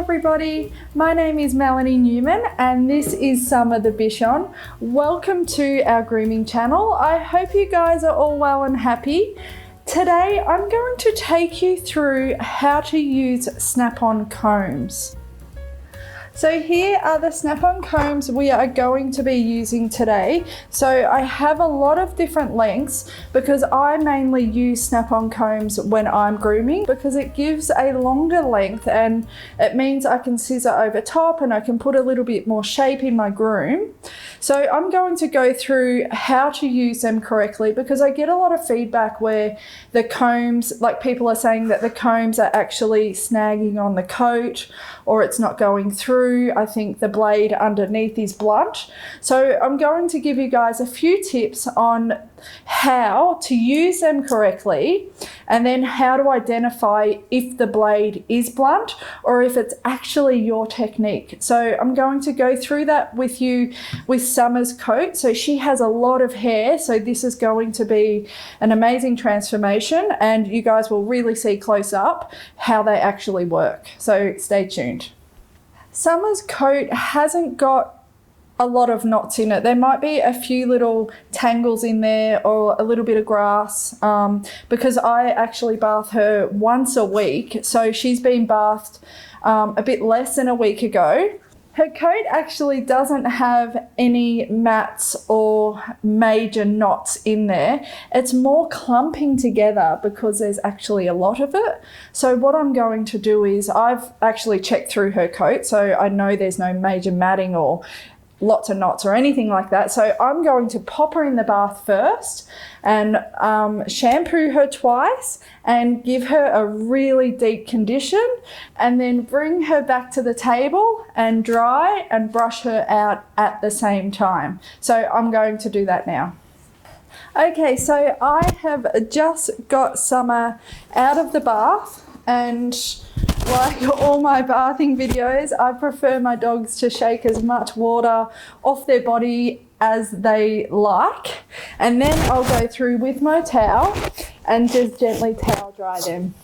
everybody, my name is Melanie Newman and this is Summer the Bichon. Welcome to our grooming channel. I hope you guys are all well and happy. Today I'm going to take you through how to use snap-on combs. So here are the snap-on combs we are going to be using today. So I have a lot of different lengths because I mainly use snap-on combs when I'm grooming because it gives a longer length and it means I can scissor over top and I can put a little bit more shape in my groom. So I'm going to go through how to use them correctly because I get a lot of feedback where the combs, like people are saying that the combs are actually snagging on the coat or it's not going through. I think the blade underneath is blunt. So I'm going to give you guys a few tips on how to use them correctly and then how to identify if the blade is blunt or if it's actually your technique. So I'm going to go through that with you with Summer's coat. So she has a lot of hair, so this is going to be an amazing transformation and you guys will really see close up how they actually work. So stay tuned. Summer's coat hasn't got a lot of knots in it. There might be a few little tangles in there or a little bit of grass because I actually bath her once a week. So she's been bathed a bit less than a week ago. Her coat actually doesn't have any mats or major knots in there. It's more clumping together because there's actually a lot of it. So what I'm going to do is I've actually checked through her coat so I know there's no major matting or lots of knots or anything like that. So I'm going to pop her in the bath first and shampoo her twice and give her a really deep condition and then bring her back to the table and dry and brush her out at the same time. So I'm going to do that now. Okay, so I have just got Summer out of the bath and like all my bathing videos, I prefer my dogs to shake as much water off their body as they like. And then I'll go through with my towel and just gently towel dry them.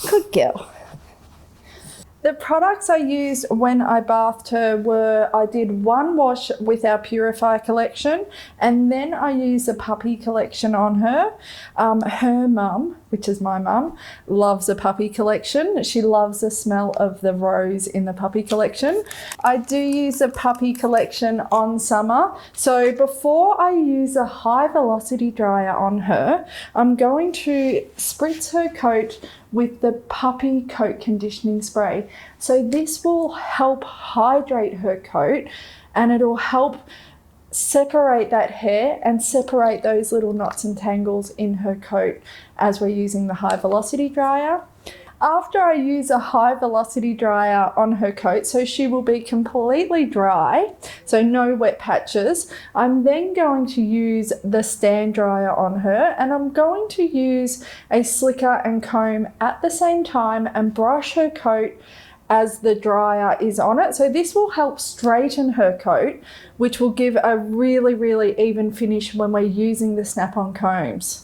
Good girl. The products I used when I bathed her were, I did one wash with our Purifier collection and then I used the puppy collection on her. Her mum, which is my mum, loves the puppy collection. She loves the smell of the rose in the puppy collection. I do use the puppy collection on Summer. So before I use a high velocity dryer on her, I'm going to spritz her coat with the puppy coat conditioning spray. So this will help hydrate her coat and it'll help separate that hair and separate those little knots and tangles in her coat as we're using the high velocity dryer. After I use a high velocity dryer on her coat, so she will be completely dry, so no wet patches, I'm then going to use the stand dryer on her and I'm going to use a slicker and comb at the same time and brush her coat as the dryer is on it. So this will help straighten her coat, which will give a really, really even finish when we're using the snap-on combs.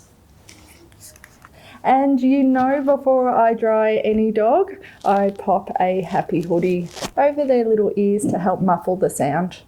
And you know, before I dry any dog, I pop a happy hoodie over their little ears to help muffle the sound.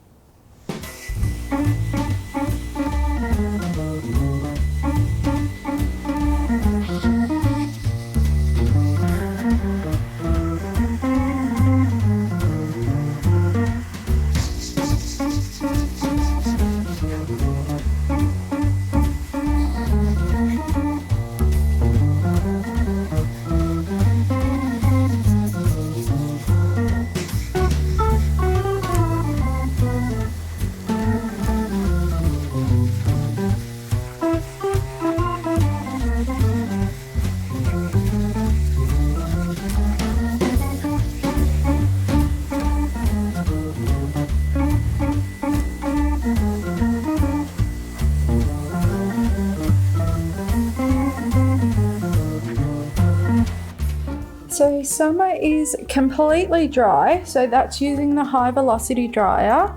So Summer is completely dry, so that's using the high velocity dryer.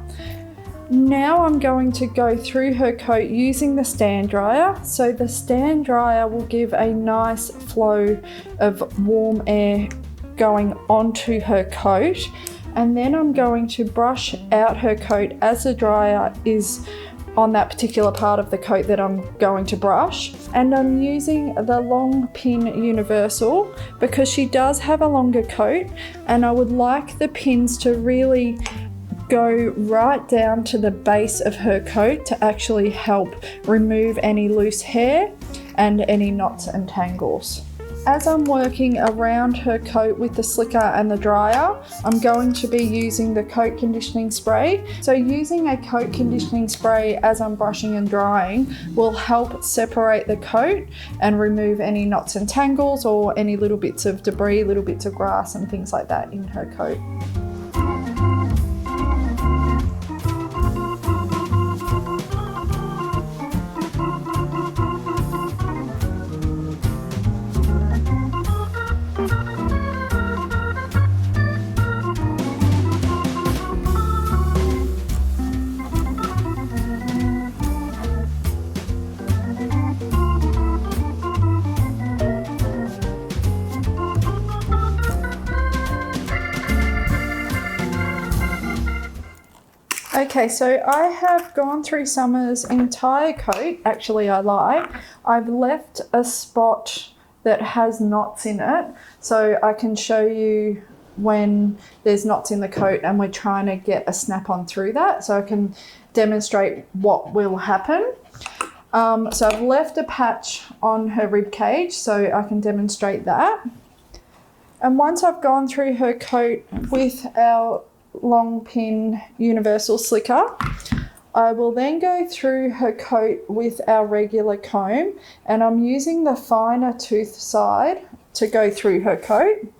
Now I'm going to go through her coat using the stand dryer. So the stand dryer will give a nice flow of warm air going onto her coat, and then I'm going to brush out her coat as the dryer is on that particular part of the coat that I'm going to brush. And I'm using the long pin universal because she does have a longer coat, and I would like the pins to really go right down to the base of her coat to actually help remove any loose hair and any knots and tangles. As I'm working around her coat with the slicker and the dryer, I'm going to be using the coat conditioning spray. So using a coat conditioning spray as I'm brushing and drying will help separate the coat and remove any knots and tangles or any little bits of debris, little bits of grass and things like that in her coat. Okay, so I have gone through Summer's entire coat. Actually, I lie. I've left a spot that has knots in it, so I can show you when there's knots in the coat and we're trying to get a snap-on through that, so I can demonstrate what will happen. So I've left a patch on her rib cage, so I can demonstrate that. And once I've gone through her coat with our long pin universal slicker, I will then go through her coat with our regular comb, and I'm using the finer tooth side to go through her coat.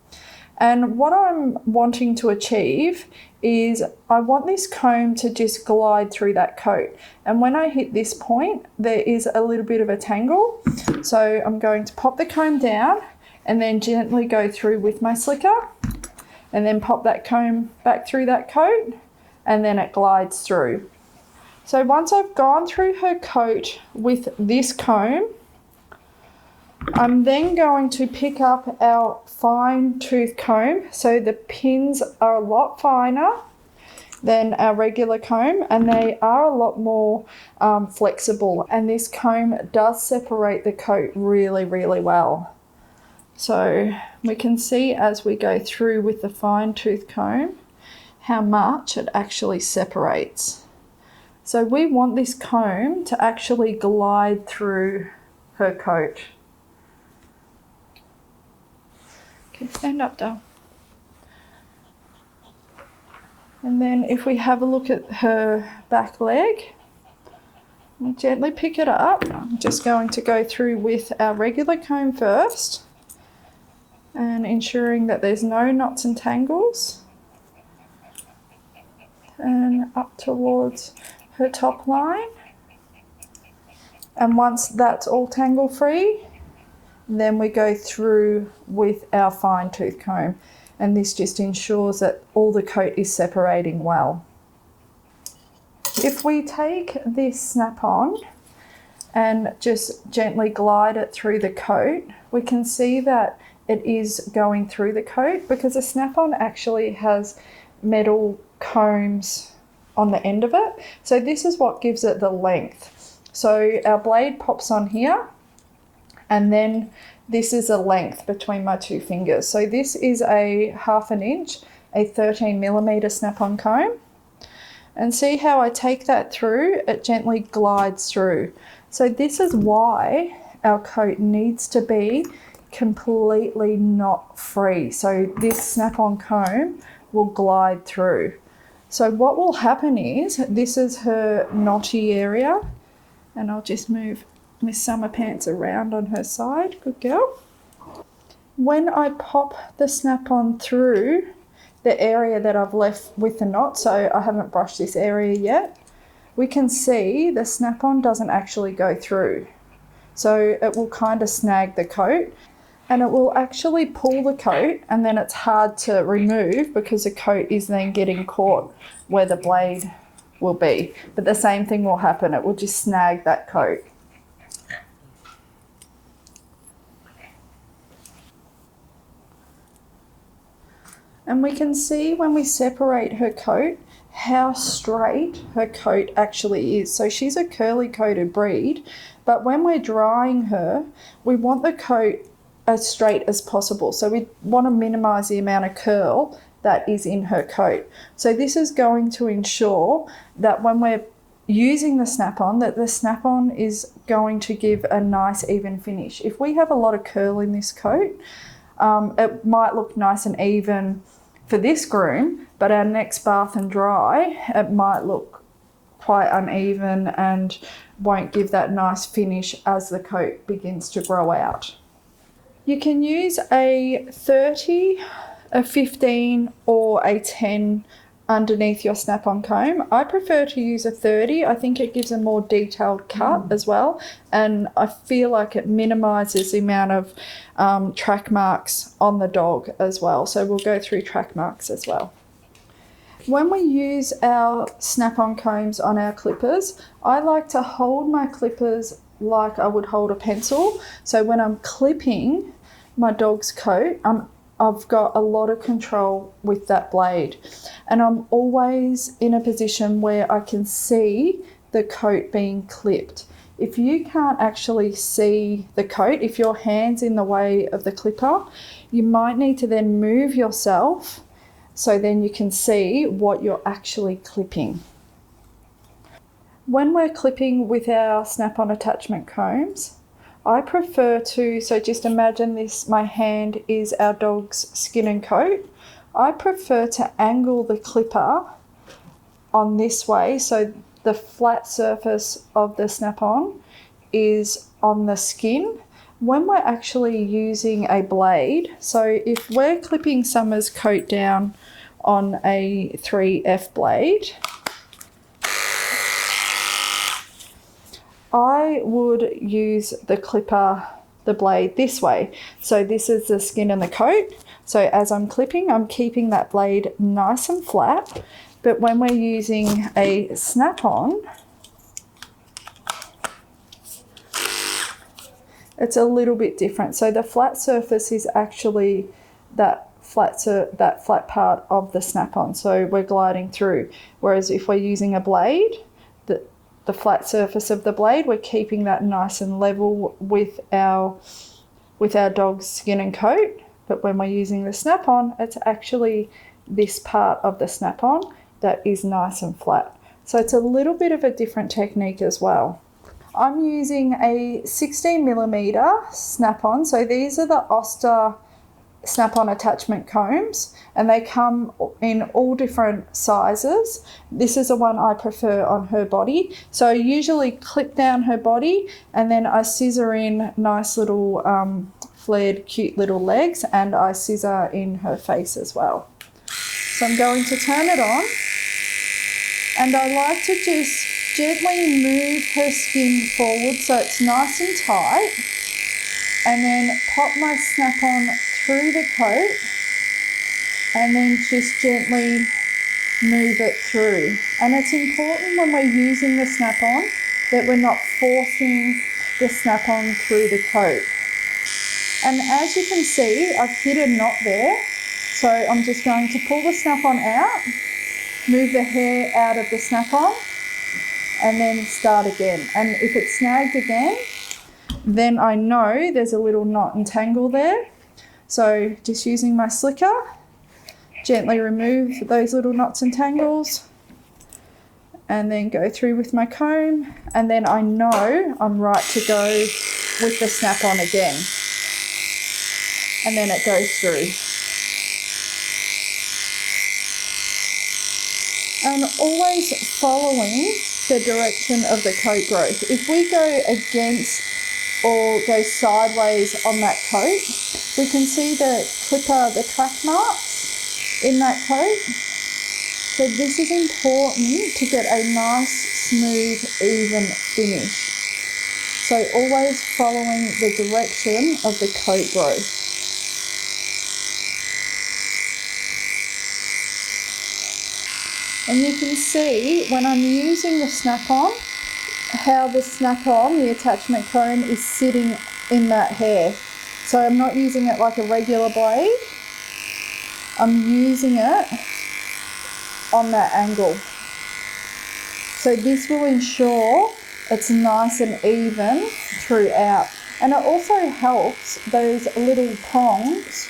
And what I'm wanting to achieve is I want this comb to just glide through that coat, and when I hit this point there is a little bit of a tangle, so I'm going to pop the comb down and then gently go through with my slicker, and then pop that comb back through that coat, and then it glides through. So once I've gone through her coat with this comb, I'm then going to pick up our fine tooth comb. So the pins are a lot finer than our regular comb, and they are a lot more flexible, and this comb does separate the coat really, really well. So we can see as we go through with the fine tooth comb how much it actually separates. So we want this comb to actually glide through her coat. Okay, stand up, doll. And then if we have a look at her back leg, we'll gently pick it up. I'm just going to go through with our regular comb first, and ensuring that there's no knots and tangles, and up towards her top line. And once that's all tangle free, then we go through with our fine tooth comb, and this just ensures that all the coat is separating well. If we take this snap-on and just gently glide it through the coat, we can see that it is going through the coat because the snap-on actually has metal combs on the end of it. So this is what gives it the length. So our blade pops on here, and then this is a length between my two fingers. So this is a 1/2 inch, a 13mm snap-on comb. And see how I take that through, it gently glides through. So this is why our coat needs to be completely knot free. So this snap-on comb will glide through. So what will happen is, this is her knotty area, and I'll just move Miss Summer Pants around on her side. Good girl. When I pop the snap-on through the area that I've left with the knot, so I haven't brushed this area yet, we can see the snap-on doesn't actually go through. So it will kind of snag the coat, and it will actually pull the coat, and then it's hard to remove because the coat is then getting caught where the blade will be. But the same thing will happen, it will just snag that coat. And we can see when we separate her coat how straight her coat actually is. So she's a curly coated breed, but when we're drying her, we want the coat as straight as possible. So we want to minimize the amount of curl that is in her coat. So this is going to ensure that when we're using the snap-on, that the snap-on is going to give a nice even finish. If we have a lot of curl in this coat, it might look nice and even for this groom, but our next bath and dry, it might look quite uneven and won't give that nice finish as the coat begins to grow out. You can use a 30, a 15 or a 10 underneath your snap-on comb. I prefer to use a 30. I think it gives a more detailed cut as well, and I feel like it minimises the amount of track marks on the dog as well. So we'll go through track marks as well. When we use our snap-on combs on our clippers, I like to hold my clippers like I would hold a pencil. So when I'm clipping my dog's coat, I've got a lot of control with that blade, and I'm always in a position where I can see the coat being clipped. If you can't actually see the coat, if your hand's in the way of the clipper, you might need to then move yourself so then you can see what you're actually clipping. When we're clipping with our snap-on attachment combs, I prefer to, so just imagine this, my hand is our dog's skin and coat. I prefer to angle the clipper on this way, so the flat surface of the snap-on is on the skin. When we're actually using a blade, so if we're clipping Summer's coat down on a 3F blade, I would use the clipper, the blade this way. So this is the skin and the coat. So as I'm clipping, I'm keeping that blade nice and flat. But when we're using a snap-on, it's a little bit different. So the flat surface is actually that flat part of the snap-on. So we're gliding through. Whereas if we're using a blade, the flat surface of the blade, we're keeping that nice and level with our dog's skin and coat. But when we're using the snap-on, it's actually this part of the snap-on that is nice and flat. So it's a little bit of a different technique as well. I'm using a 16mm snap-on. So these are the Oster snap-on attachment combs, and they come in all different sizes. This is the one I prefer on her body. So I usually clip down her body, and then I scissor in nice little flared cute little legs, and I scissor in her face as well. So I'm going to turn it on, and I like to just gently move her skin forward so it's nice and tight, and then pop my snap-on through the coat, and then just gently move it through. And it's important when we're using the snap-on that we're not forcing the snap-on through the coat. And as you can see, I've hit a knot there, so I'm just going to pull the snap-on out, move the hair out of the snap-on, and then start again. And if it's snagged again, then I know there's a little knot and tangle there. So just using my slicker, gently remove those little knots and tangles, and then go through with my comb, and then I know I'm right to go with the snap-on again. And then it goes through. And always following the direction of the coat growth. If we go against or go sideways on that coat, we can see the clipper, the track marks in that coat. So this is important to get a nice, smooth, even finish. So always following the direction of the coat growth. And you can see when I'm using the snap-on, how the snap-on, the attachment comb, is sitting in that hair. So I'm not using it like a regular blade. I'm using it on that angle. So this will ensure it's nice and even throughout. And it also helps those little prongs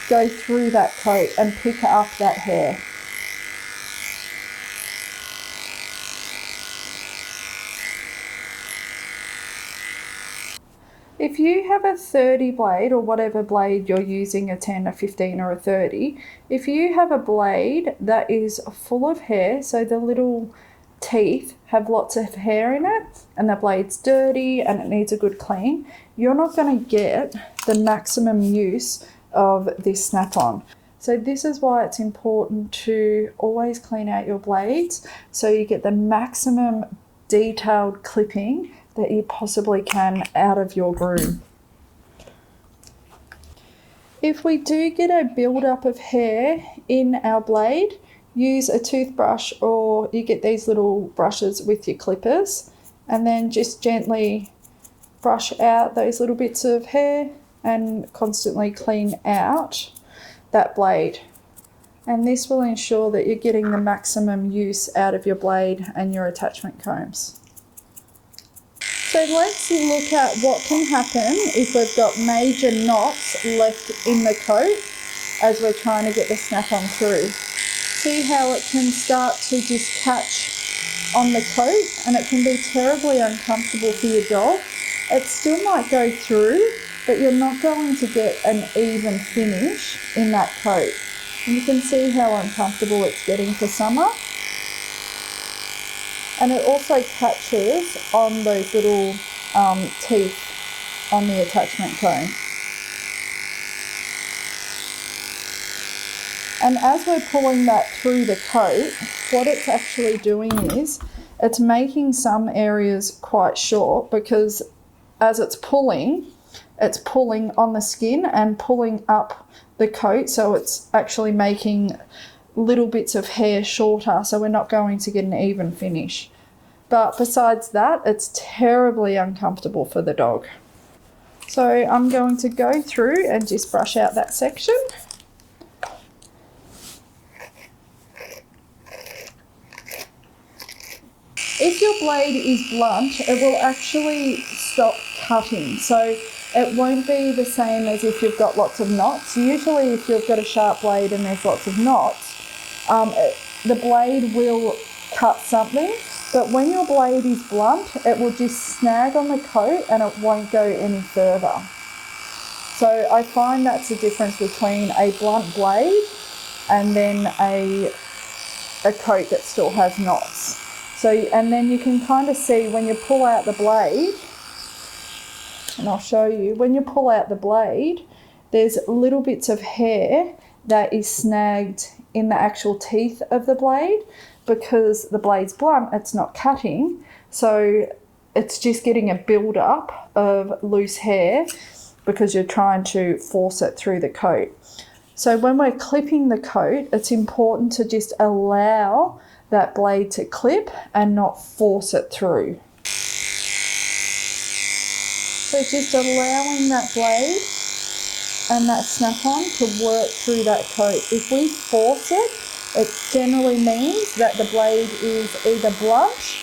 go through that coat and pick up that hair. If you have a 30 blade, or whatever blade you're using, a 10, a 15 or a 30, if you have a blade that is full of hair, so the little teeth have lots of hair in it and the blade's dirty and it needs a good clean, you're not going to get the maximum use of this snap-on. So this is why it's important to always clean out your blades so you get the maximum detailed clipping that you possibly can out of your groom. If we do get a build-up of hair in our blade, use a toothbrush, or you get these little brushes with your clippers, and then just gently brush out those little bits of hair and constantly clean out that blade. And this will ensure that you're getting the maximum use out of your blade and your attachment combs. So let's look at what can happen if we've got major knots left in the coat as we're trying to get the snap-on through. See how it can start to just catch on the coat, and it can be terribly uncomfortable for your dog. It still might go through, but you're not going to get an even finish in that coat. And you can see how uncomfortable it's getting for Summer. And it also catches on those little teeth on the attachment comb. And as we're pulling that through the coat, what it's actually doing is it's making some areas quite short, because as it's pulling on the skin and pulling up the coat, so it's actually making little bits of hair shorter, so we're not going to get an even finish. But besides that, it's terribly uncomfortable for the dog. So I'm going to go through and just brush out that section. If your blade is blunt, it will actually stop cutting. So it won't be the same as if you've got lots of knots. Usually if you've got a sharp blade and there's lots of knots, the blade will cut something, but when your blade is blunt, it will just snag on the coat and it won't go any further. So I find that's the difference between a blunt blade and then a coat that still has knots. So, and then you can kind of see when you pull out the blade, and I'll show you, when you pull out the blade, there's little bits of hair that is snagged in the actual teeth of the blade. Because the blade's blunt, it's not cutting, so it's just getting a build-up of loose hair because you're trying to force it through the coat. So when we're clipping the coat, it's important to just allow that blade to clip and not force it through. So just allowing that blade and that snap-on to work through that coat. If we force it, it generally means that the blade is either blunt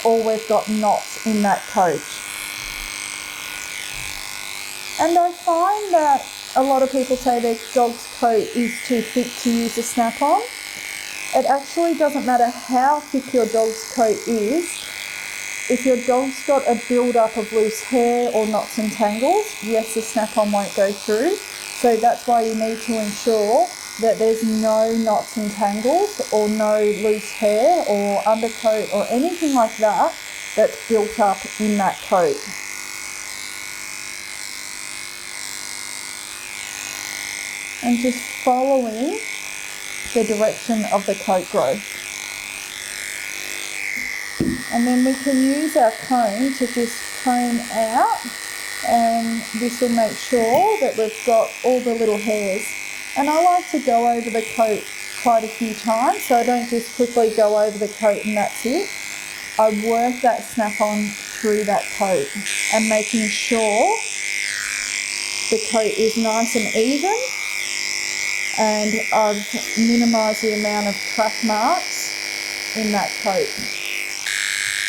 or we've got knots in that coat. And I find that a lot of people say their dog's coat is too thick to use a snap-on. It actually doesn't matter how thick your dog's coat is. If your dog's got a build-up of loose hair or knots and tangles, yes, the snap-on won't go through. So that's why you need to ensure that there's no knots and tangles or no loose hair or undercoat or anything like that that's built up in that coat. And just following the direction of the coat growth. And then we can use our comb to just comb out, and this will make sure that we've got all the little hairs. And I like to go over the coat quite a few times, so I don't just quickly go over the coat and that's it. I work that snap-on through that coat and making sure the coat is nice and even and I've minimised the amount of track marks in that coat.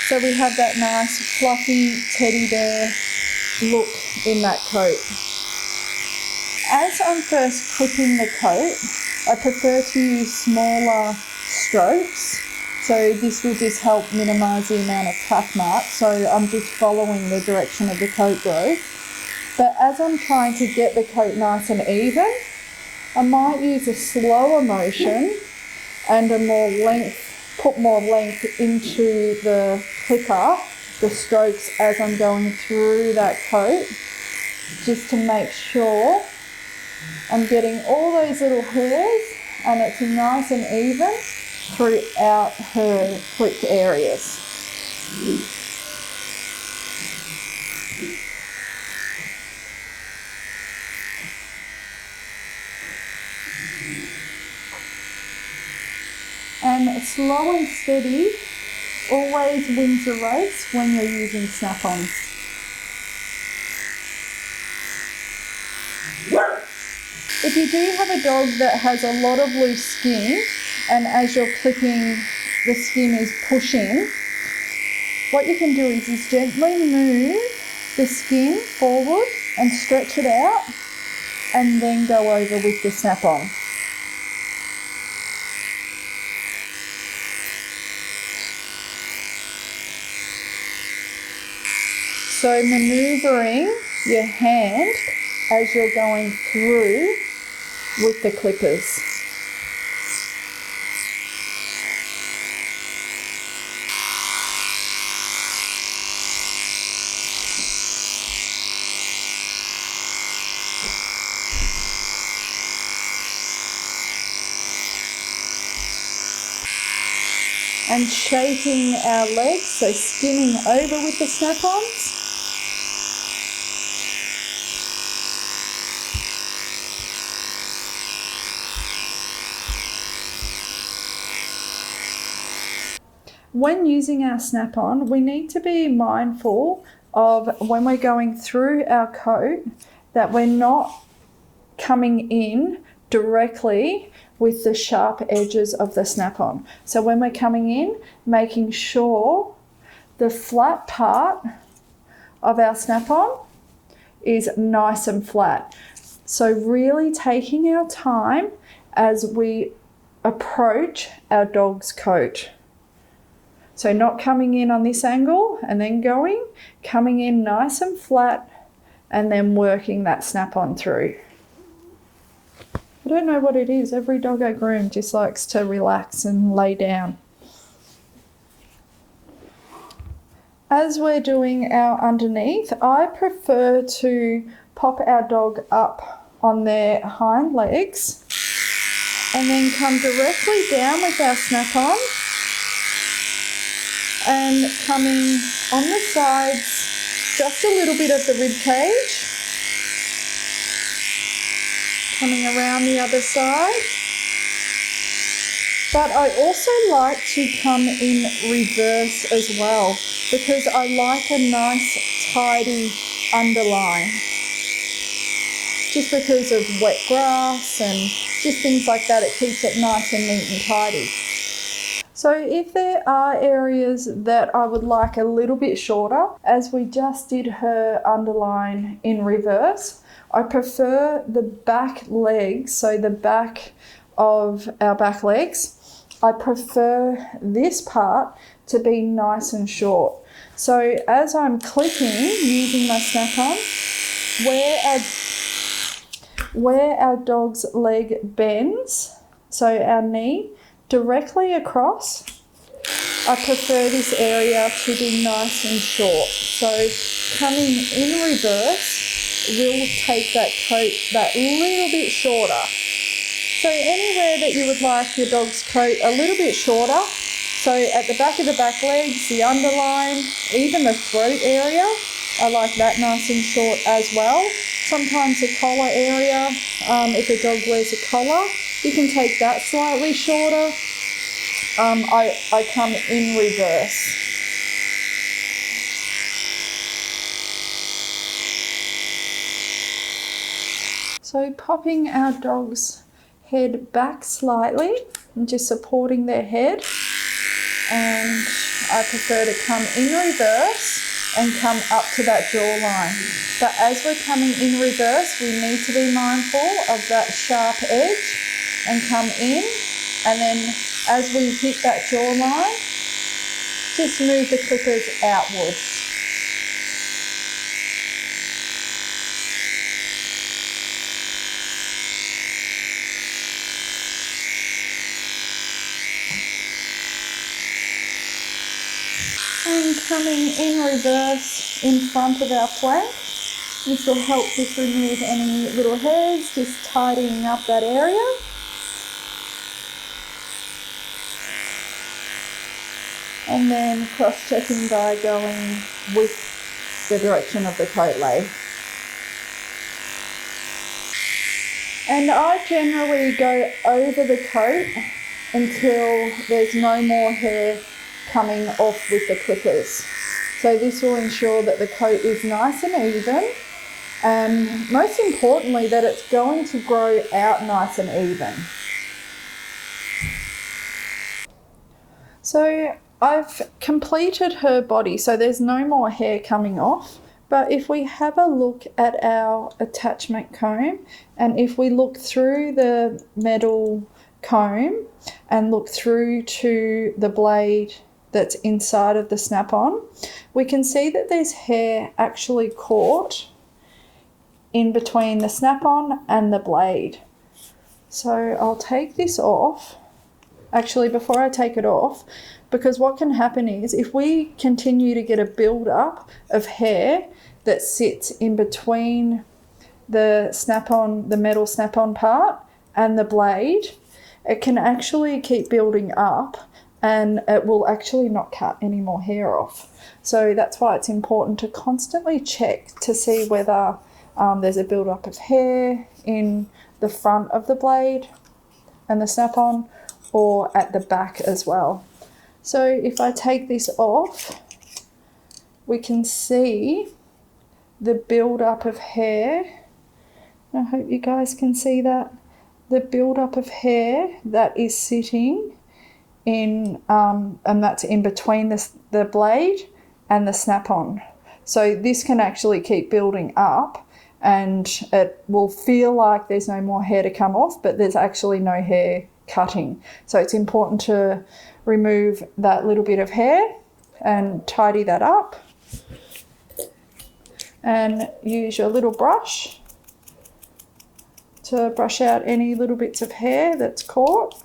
So we have that nice fluffy teddy bear look in that coat. As I'm first clipping the coat, I prefer to use smaller strokes. So this will just help minimise the amount of track marks. So I'm just following the direction of the coat growth. But as I'm trying to get the coat nice and even, I might use a slower motion and put more length into the clipper, the strokes as I'm going through that coat, just to make sure I'm getting all those little hairs and it's nice and even throughout her clipped areas. And slow and steady always wins the race when you're using snap-ons. If you do have a dog that has a lot of loose skin, and as you're clipping, the skin is pushing, what you can do is just gently move the skin forward and stretch it out, and then go over with the snap-on. So manoeuvring your hand as you're going through with the clippers. And shaping our legs, so skimming over with the snap-ons. When using our snap-on, we need to be mindful of when we're going through our coat that we're not coming in directly with the sharp edges of the snap-on. So when we're coming in, making sure the flat part of our snap-on is nice and flat. So really taking our time as we approach our dog's coat. So not coming in on this angle and then coming in nice and flat and then working that snap-on through. I don't know what it is. Every dog I groom just likes to relax and lay down. As we're doing our underneath, I prefer to pop our dog up on their hind legs and then come directly down with our snap-on and coming on the sides, just a little bit of the rib cage. Coming around the other side. But I also like to come in reverse as well because I like a nice tidy underline. Just because of wet grass and just things like that, it keeps it nice and neat and tidy. So if there are areas that I would like a little bit shorter, as we just did her underline in reverse, I prefer the back legs, so the back of our back legs, I prefer this part to be nice and short. So as I'm clipping using my snap-on, where our dog's leg bends, so our knee, directly across, I prefer this area to be nice and short. So coming in reverse will take that coat that little bit shorter. So anywhere that you would like your dog's coat a little bit shorter, so at the back of the back legs, the underline, even the throat area, I like that nice and short as well. Sometimes the collar area, if a dog wears a collar, you can take that slightly shorter. I come in reverse. So popping our dog's head back slightly and just supporting their head. And I prefer to come in reverse and come up to that jawline. But as we're coming in reverse, we need to be mindful of that sharp edge and come in. And then as we hit that jawline, just move the clippers outwards. And coming in reverse in front of our flank. This will help just remove any little hairs, just tidying up that area. And then cross-checking by going with the direction of the coat lay. And I generally go over the coat until there's no more hair coming off with the clippers. So this will ensure that the coat is nice and even, and most importantly that it's going to grow out nice and even. So I've completed her body, so there's no more hair coming off. But if we have a look at our attachment comb, and if we look through the metal comb and look through to the blade that's inside of the snap-on, we can see that there's hair actually caught in between the snap-on and the blade. So I'll take this off. Actually, before I take it off, because what can happen is if we continue to get a build-up of hair that sits in between the snap-on, the metal snap-on part and the blade, it can actually keep building up and it will actually not cut any more hair off. So that's why it's important to constantly check to see whether there's a build-up of hair in the front of the blade and the snap-on, or at the back as well. So if I take this off, we can see the build-up of hair. I hope you guys can see that. The build-up of hair that is sitting in, and that's in between the blade and the snap-on. So this can actually keep building up, and it will feel like there's no more hair to come off, but there's actually no hair cutting. So it's important to remove that little bit of hair and tidy that up. And use your little brush to brush out any little bits of hair that's caught.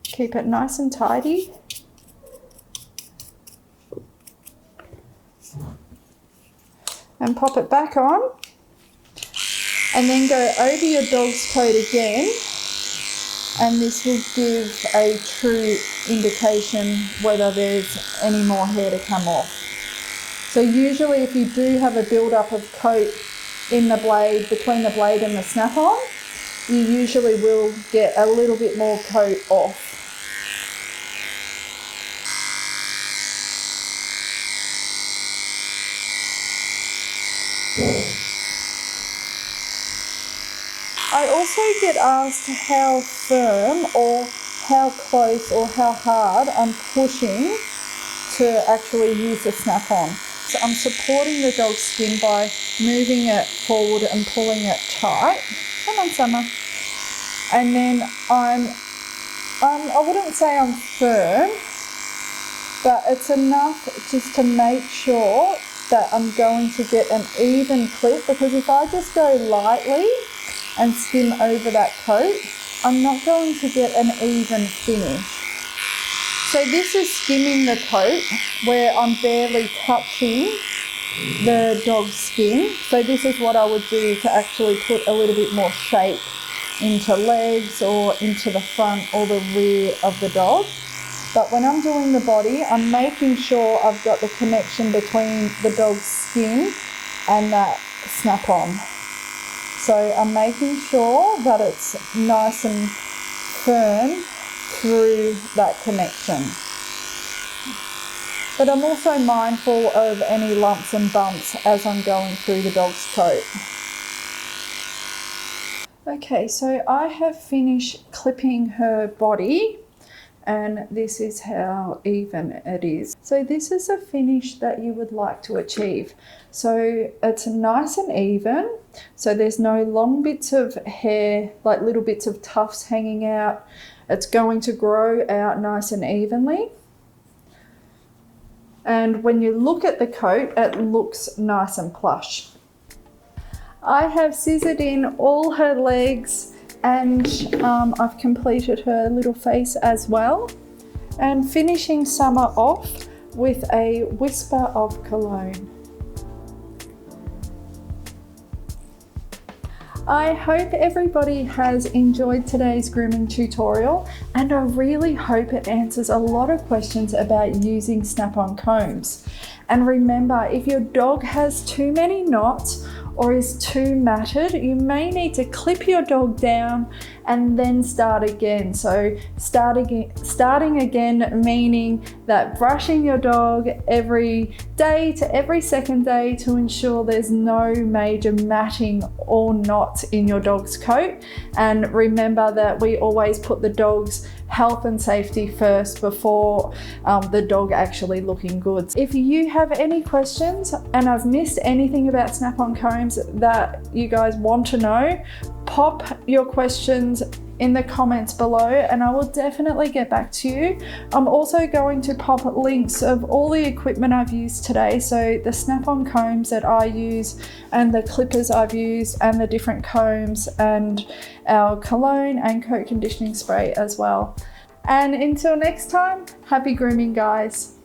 Keep it nice and tidy. And pop it back on. And then go over your dog's coat again. And this will give a true indication whether there's any more hair to come off. So usually if you do have a build-up of coat in the blade, between the blade and the snap-on, you usually will get a little bit more coat off. I also get asked how firm or how close or how hard I'm pushing to actually use the snap-on. So I'm supporting the dog's skin by moving it forward and pulling it tight. Come on, Summer. And then I wouldn't say I'm firm, but it's enough just to make sure that I'm going to get an even clip, because if I just go lightly and skim over that coat, I'm not going to get an even finish. So this is skimming the coat where I'm barely touching the dog's skin. So this is what I would do to actually put a little bit more shape into legs or into the front or the rear of the dog. But when I'm doing the body, I'm making sure I've got the connection between the dog's skin and that snap-on. So I'm making sure that it's nice and firm through that connection. But I'm also mindful of any lumps and bumps as I'm going through the dog's coat. Okay, so I have finished clipping her body, and this is how even it is. So this is a finish that you would like to achieve. So it's nice and even, so there's no long bits of hair, like little bits of tufts hanging out. It's going to grow out nice and evenly. And when you look at the coat, it looks nice and plush. I have scissored in all her legs, and I've completed her little face as well, and finishing Summer off with a whisper of cologne. I hope everybody has enjoyed today's grooming tutorial, and I really hope it answers a lot of questions about using snap-on combs. And remember, if your dog has too many knots or is too matted, you may need to clip your dog down and then start again. So starting again meaning that brushing your dog every day to every second day to ensure there's no major matting or knots in your dog's coat. And remember that we always put the dog's health and safety first before the dog actually looking good. If you have any questions and I've missed anything about snap-on combs that you guys want to know, pop your questions in the comments below and I will definitely get back to you. I'm also going to pop links of all the equipment I've used today, so the snap-on combs that I use and the clippers I've used and the different combs and our cologne and coat conditioning spray as well. And until next time, happy grooming, guys.